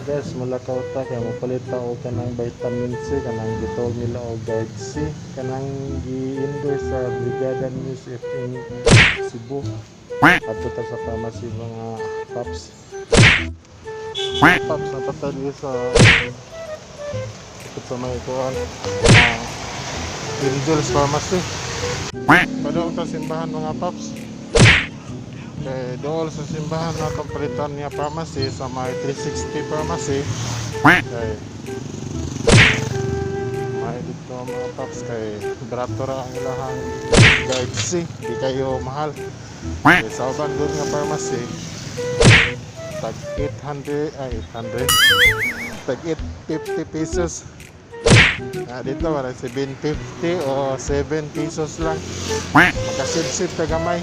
Guys, mula kauta kaya mapalit o kanang vitamin C kanang gitawag nila o Guard C kanang gi-endorse sa Brigada News FM Cebu. Adto ta sa pharmacy mga paps. Paps na patali sa ikot sa may kuhan. Angel's Pharmacy. Padong ta simbahan mga paps. Kay dool sa simbahan na itong palitan niya pharmacy sa may 360 pharmacy. Kay may dito mga paps kay barato ra ang ilahang Guard C, di kayo mahal. Kay sa uban doon nga pharmacy tag 800 tag 850 pesos. Dito wala 750 o 7 pesos lang. Makasip-sip ta gamay.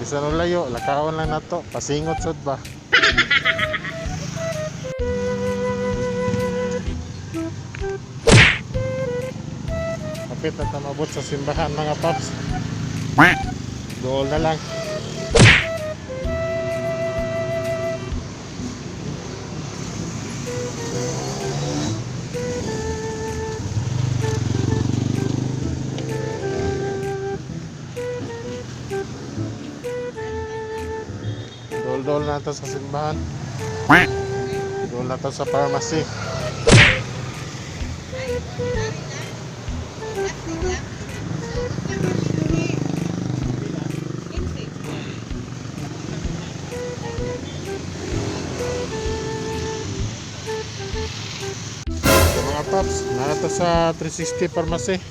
Bisa no layo, lakaon lang na to, pasingot sad ba. Kapit na tamabot sa simbahan mga paps. Dool na lang. Dol na to sa simbahan. Dol na to sa pharmacy. So, mga paps, na to sa 360 pharmacy.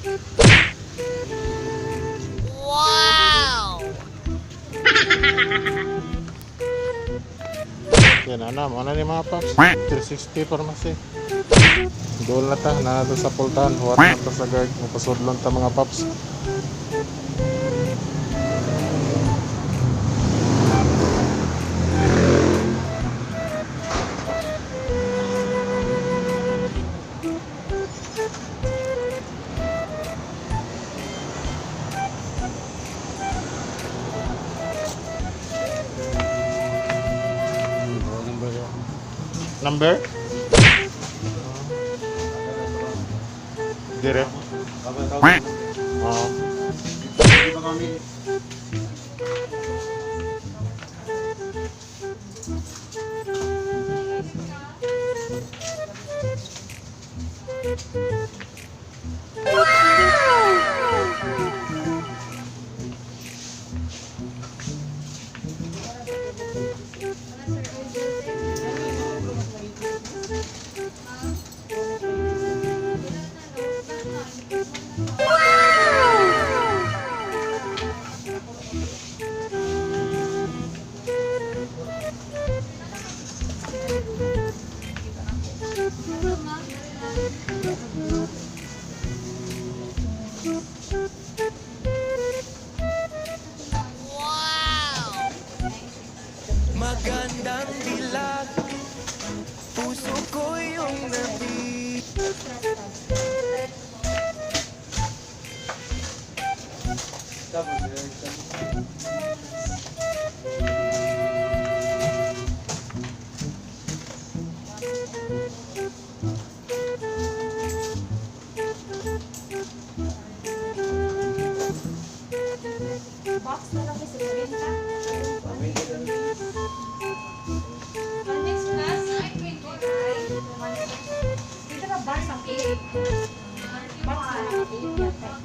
Yan na, mana ni mga paps 360 pharmacy. Doon na ta, na sa pultan. Huwag na ta sa guard. Mapasudlon ta mga paps. Number? Dire. Magandang dilag, puso ko yung nabi. Box na lang kasi renta. Next class, I 25. Dito na box ang cake. Box na lang cake.